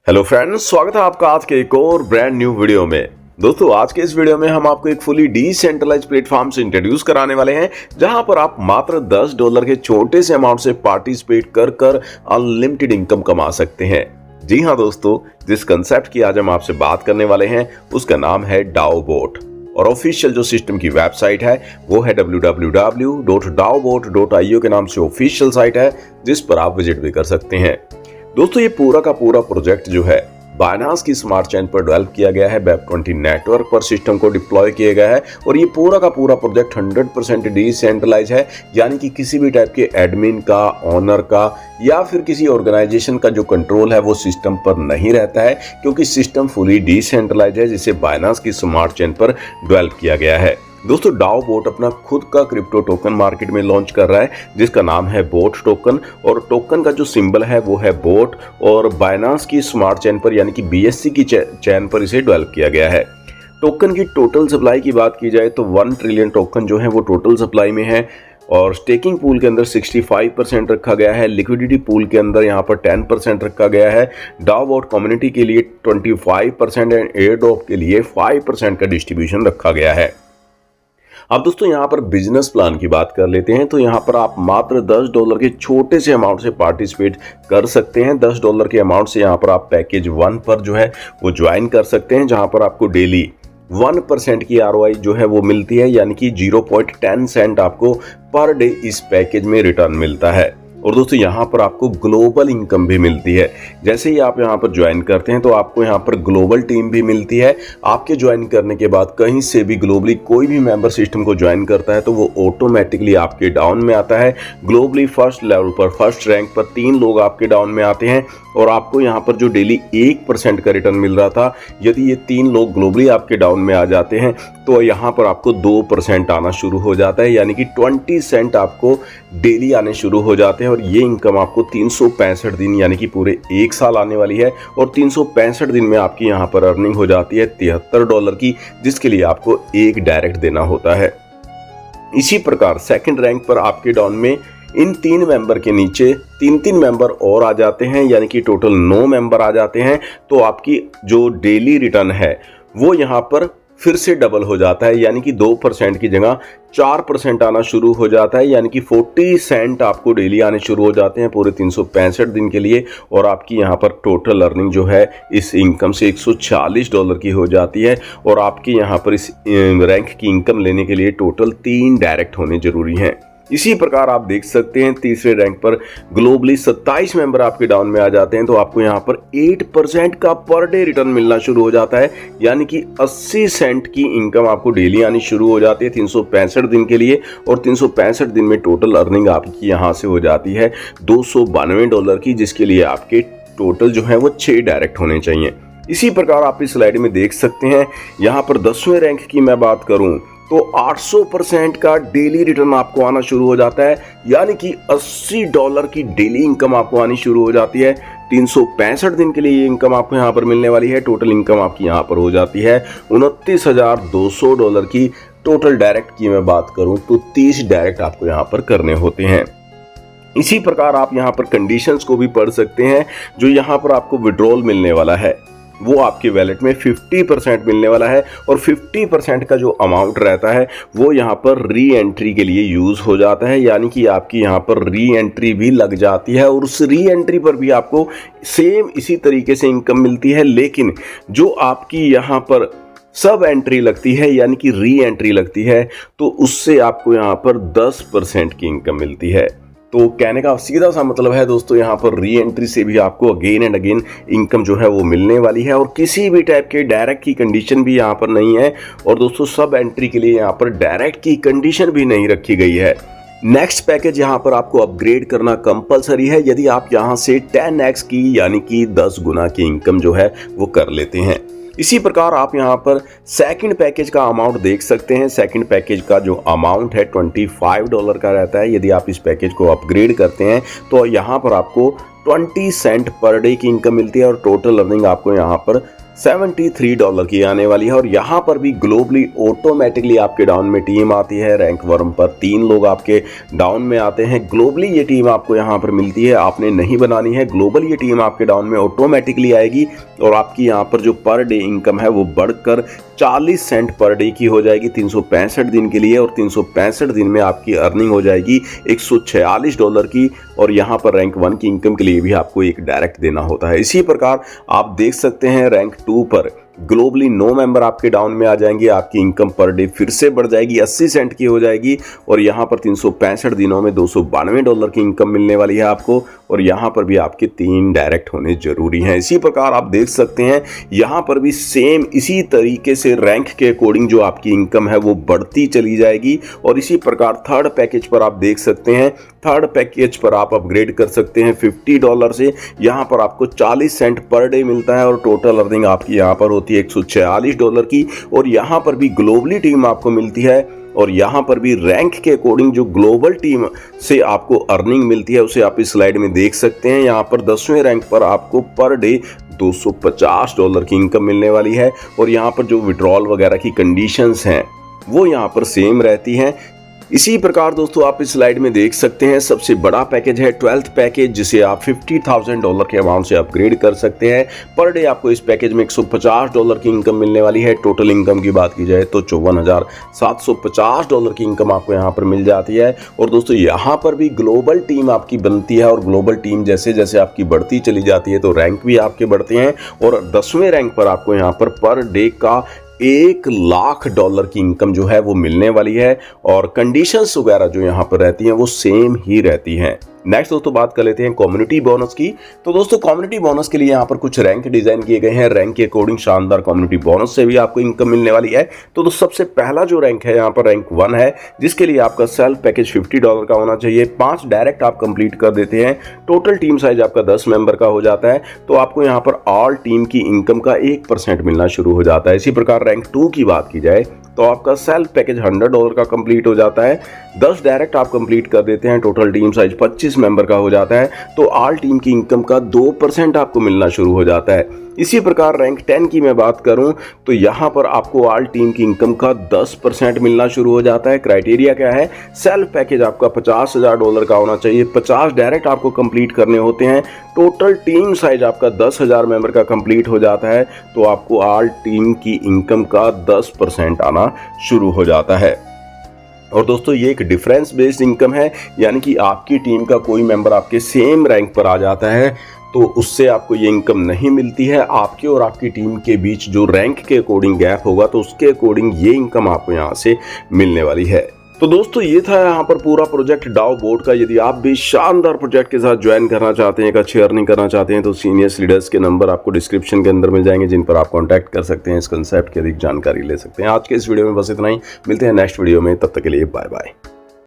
Hello friends, स्वागत है आपका आज के एक और ब्रांड न्यू वीडियो में। दोस्तों, आज के इस वीडियो में हम आपको एक फुली डिसेंट्रलाइज्ड प्लेटफॉर्म से इंट्रोड्यूस कराने वाले हैं, जहां पर आप मात्र $10 के छोटे से अमाउंट से पार्टिसिपेट कर कर अनलिमिटेड इनकम कमा सकते हैं। जी हाँ दोस्तों, जिस कंसेप्ट की आज हम आपसे बात करने वाले हैं उसका नाम है डाओबोट और ऑफिशियल जो सिस्टम की वेबसाइट है वो है www.daobot.io के नाम से ऑफिशियल साइट है, जिस पर आप विजिट भी कर सकते हैं। दोस्तों, ये पूरा का पूरा प्रोजेक्ट जो है बाइनेंस की स्मार्ट चेन पर डेवलप किया गया है, वेब20 नेटवर्क पर सिस्टम को डिप्लॉय किया गया है और ये पूरा का पूरा प्रोजेक्ट 100% डिसेंट्रलाइज है, यानी कि किसी भी टाइप के एडमिन का, ऑनर का या फिर किसी ऑर्गेनाइजेशन का जो कंट्रोल है वो सिस्टम पर नहीं रहता है, क्योंकि सिस्टम फुली डिसेंट्रलाइज है, जिसे बाइनेंस की स्मार्ट चेन पर डेवलप किया गया है। दोस्तों, डाओबोट अपना खुद का क्रिप्टो टोकन मार्केट में लॉन्च कर रहा है, जिसका नाम है बोट टोकन और टोकन का जो सिंबल है वो है बोट और बाइनेंस की स्मार्ट चेन पर यानी कि BSC की चेन पर इसे डेवलप किया गया है। टोकन की टोटल सप्लाई की बात की जाए तो 1 ट्रिलियन टोकन जो है वो टोटल सप्लाई में है और स्टेकिंग पूल के अंदर 65% रखा गया है, लिक्विडिटी पूल के अंदर यहाँ पर 10% रखा गया है, डाओबोट कम्युनिटी के लिए 25% एंड एयरड्रॉप के लिए 5% का डिस्ट्रीब्यूशन रखा गया है। अब दोस्तों, यहाँ पर बिजनेस प्लान की बात कर लेते हैं तो यहाँ पर आप मात्र $10 के छोटे से अमाउंट से पार्टिसिपेट कर सकते हैं। $10 के अमाउंट से यहाँ पर आप पैकेज 1 पर जो है वो ज्वाइन कर सकते हैं, जहाँ पर आपको डेली 1% की ROI जो है वो मिलती है, यानी कि 0.10 सेंट आपको पर डे इस पैकेज में रिटर्न मिलता है। और दोस्तों, यहाँ पर आपको ग्लोबल इनकम भी मिलती है। जैसे ही आप यहाँ पर ज्वाइन करते हैं तो आपको यहाँ पर ग्लोबल टीम भी मिलती है। आपके ज्वाइन करने के बाद कहीं से भी ग्लोबली कोई भी मेंबर सिस्टम को ज्वाइन करता है तो वो ऑटोमेटिकली आपके डाउन में आता है। ग्लोबली फर्स्ट लेवल पर, फर्स्ट रैंक पर 3 लोग आपके डाउन में आते हैं और आपको यहाँ पर जो डेली 1% का रिटर्न मिल रहा था, यदि ये 3 लोग ग्लोबली आपके डाउन में आ जाते हैं तो यहाँ पर आपको 2% आना शुरू हो जाता है, यानी कि 20 सेंट आपको डेली आने शुरू हो जाते हैं और ये इनकम आपको 365 दिन यानी कि पूरे 1 साल आने वाली है और 365 दिन में आपकी यहाँ पर अर्निंग हो जाती है $73 की, जिसके लिए आपको 1 डायरेक्ट देना होता है। इसी प्रकार सेकंड रैंक पर आपके डाउन में इन 3 मेंबर के नीचे 3 मेंबर और आ जाते हैं, यानी कि टोटल 9 मेंबर आ जाते हैं, तो आपकी जो डेली रिटर्न है वो यहाँ पर फिर से डबल हो जाता है, यानी कि 2% की जगह 4% आना शुरू हो जाता है, यानी कि 40 सेंट आपको डेली आने शुरू हो जाते हैं पूरे 365 दिन के लिए और आपकी यहाँ पर टोटल अर्निंग जो है इस इनकम से $140 की हो जाती है और आपके यहाँ पर इस रैंक की इनकम लेने के लिए टोटल 3 डायरेक्ट होने जरूरी हैं। इसी प्रकार आप देख सकते हैं तीसरे रैंक पर ग्लोबली 27 मेंबर आपके डाउन में आ जाते हैं तो आपको यहाँ पर 8% का पर डे रिटर्न मिलना शुरू हो जाता है, यानी कि 80 सेंट की इनकम आपको डेली आनी शुरू हो जाती है 365 दिन के लिए और 365 दिन में टोटल अर्निंग आपकी यहाँ से हो जाती है $292 की, जिसके लिए आपके टोटल जो है वो 6 डायरेक्ट होने चाहिए। इसी प्रकार आप इस स्लाइड में देख सकते हैं, यहाँ पर 10वें रैंक की मैं बात करूँ तो 800% का डेली रिटर्न आपको आना शुरू हो जाता है, यानी कि $80 की डेली इनकम आपको आनी शुरू हो जाती है। 365 दिन के लिए ये इनकम आपको यहाँ पर मिलने वाली है। टोटल इनकम आपकी यहाँ पर हो जाती है $29,200 की। टोटल डायरेक्ट की मैं बात करूँ तो 30 डायरेक्ट आपको यहाँ पर करने होते हैं। इसी प्रकार आप यहाँ पर कंडीशंस को भी पढ़ सकते हैं। जो यहाँ पर आपको विड्रॉल मिलने वाला है वो आपके वैलेट में 50% मिलने वाला है और 50% का जो अमाउंट रहता है वो यहाँ पर री एंट्री के लिए यूज़ हो जाता है, यानी कि आपकी यहाँ पर री एंट्री भी लग जाती है और उस री एंट्री पर भी आपको सेम इसी तरीके से इनकम मिलती है। लेकिन जो आपकी यहाँ पर सब एंट्री लगती है यानी कि री एंट्री लगती है तो उससे आपको यहाँ पर 10% की इनकम मिलती है। तो कहने का सीधा सा मतलब है दोस्तों, यहाँ पर री एंट्री से भी आपको अगेन एंड अगेन इनकम जो है वो मिलने वाली है और किसी भी टाइप के डायरेक्ट की कंडीशन भी यहाँ पर नहीं है और दोस्तों सब एंट्री के लिए यहाँ पर डायरेक्ट की कंडीशन भी नहीं रखी गई है। नेक्स्ट पैकेज यहाँ पर आपको अपग्रेड करना कंपलसरी है यदि आप यहाँ से 10x की यानी कि 10 गुना की इनकम जो है वो कर लेते हैं। इसी प्रकार आप यहाँ पर सेकंड पैकेज का अमाउंट देख सकते हैं। सेकंड पैकेज का जो अमाउंट है $25 का रहता है। यदि आप इस पैकेज को अपग्रेड करते हैं तो यहाँ पर आपको 20 सेंट पर डे की इनकम मिलती है और टोटल अर्निंग आपको यहाँ पर $73 की आने वाली है। और यहाँ पर भी ग्लोबली ऑटोमेटिकली आपके डाउन में टीम आती है। रैंक 1 पर 3 लोग आपके डाउन में आते हैं। ग्लोबली ये टीम आपको यहाँ पर मिलती है, आपने नहीं बनानी है। ग्लोबल ये टीम आपके डाउन में ऑटोमेटिकली आएगी और आपकी यहाँ पर जो पर डे इनकम है वो बढ़कर 40 सेंट पर डे की हो जाएगी 365 दिन के लिए। और 365 दिन में आपकी अर्निंग हो जाएगी $146 की। और यहाँ पर रैंक 1 की इनकम के लिए भी आपको एक डायरेक्ट देना होता है। इसी प्रकार आप देख सकते हैं रैंक 2 पर ग्लोबली 9 मेंबर आपके डाउन में आ जाएंगे। आपकी इनकम पर डे फिर से बढ़ जाएगी, 80 सेंट की हो जाएगी। और यहाँ पर 365 दिनों में $292 की इनकम मिलने वाली है आपको। और यहाँ पर भी आपके 3 डायरेक्ट होने जरूरी हैं। इसी प्रकार आप देख सकते हैं यहाँ पर भी सेम इसी तरीके से रैंक के अकॉर्डिंग जो आपकी इनकम है वो बढ़ती चली जाएगी। और इसी प्रकार थर्ड पैकेज पर आप देख सकते हैं, थर्ड पैकेज पर आप अपग्रेड कर सकते हैं $50 से। यहाँ पर आपको 40 सेंट पर डे मिलता है और टोटल अर्निंग आपकी यहाँ पर होती है $146 की। और यहाँ पर भी ग्लोबली टीम आपको मिलती है। और यहाँ पर भी रैंक के अकॉर्डिंग जो ग्लोबल टीम से आपको अर्निंग मिलती है उसे आप इस स्लाइड में देख सकते हैं। यहाँ पर 10वें रैंक पर आपको पर डे $250 की इनकम मिलने वाली है। और यहाँ पर जो विड्रॉल वगैरह की कंडीशंस हैं वो यहाँ पर सेम रहती हैं। इसी प्रकार दोस्तों आप इस स्लाइड में देख सकते हैं सबसे बड़ा पैकेज है 12th पैकेज, जिसे आप $50,000 के अमाउंट से अपग्रेड कर सकते हैं। पर डे आपको इस पैकेज में $150 की इनकम मिलने वाली है। टोटल इनकम की बात की जाए तो $54,750 की इनकम आपको यहाँ पर मिल जाती है। और दोस्तों यहाँ पर भी ग्लोबल टीम आपकी बनती है और ग्लोबल टीम जैसे जैसे आपकी बढ़ती चली जाती है तो रैंक भी आपके बढ़ते हैं। और 10वें रैंक पर आपको यहाँ पर डे का $1,00,000 की इनकम जो है वो मिलने वाली है। और कंडीशंस वगैरह जो यहाँ पर रहती हैं वो सेम ही रहती हैं। नेक्स्ट दोस्तों बात कर लेते हैं कम्युनिटी बोनस की। तो दोस्तों कम्युनिटी बोनस के लिए यहाँ पर कुछ रैंक डिजाइन किए गए हैं। रैंक के अकॉर्डिंग शानदार कम्युनिटी बोनस से भी आपको इनकम मिलने वाली है। तो सबसे पहला जो रैंक है यहाँ पर रैंक 1 है, जिसके लिए आपका सेल्फ पैकेज $50 का होना चाहिए। 5 डायरेक्ट आप कंप्लीट कर देते हैं। टोटल टीम साइज आपका 10 मेंबर का हो जाता है। तो आपको यहाँ पर ऑल टीम की इनकम का 1% मिलना शुरू हो जाता है। इसी प्रकार रैंक 2 की बात की जाए तो आपका सेल्फ पैकेज $100 का कंप्लीट हो जाता है। 10 डायरेक्ट आप कंप्लीट कर देते हैं। टोटल टीम साइज 25 मेंबर का हो जाता है। तो ऑल टीम की इनकम का 2% आपको मिलना शुरू हो जाता है। इसी प्रकार रैंक 10 की मैं बात करूं तो यहाँ पर आपको ऑल टीम की इनकम का 10% मिलना शुरू हो जाता है। क्राइटेरिया क्या है? सेल्फ पैकेज आपका $50,000 का होना चाहिए। 50 डायरेक्ट आपको कंप्लीट करने होते हैं। टोटल टीम साइज आपका 10,000 मेंबर का कंप्लीट हो जाता है। तो आपको ऑल टीम की इनकम का 10% आना शुरू हो जाता है। और दोस्तों ये एक डिफरेंस बेस्ड इनकम है, यानी कि आपकी टीम का कोई मेंबर आपके सेम रैंक पर आ जाता है तो उससे आपको ये इनकम नहीं मिलती है। आपके और आपकी टीम के बीच जो रैंक के अकॉर्डिंग गैप होगा तो उसके अकॉर्डिंग ये इनकम आपको यहाँ से मिलने वाली है। तो दोस्तों ये था यहाँ पर पूरा प्रोजेक्ट डाओ बोर्ड का। यदि आप भी शानदार प्रोजेक्ट के साथ ज्वाइन करना चाहते हैं, एक अच्छी अर्निंग करना चाहते हैं तो सीनियर्स लीडर्स के नंबर आपको डिस्क्रिप्शन के अंदर मिल जाएंगे, जिन पर आप कांटेक्ट कर सकते हैं, इस कंसेप्ट की अधिक जानकारी ले सकते हैं। आज के इस वीडियो में बस इतना ही। मिलते हैं नेक्स्ट वीडियो में, तब तक के लिए बाय बाय।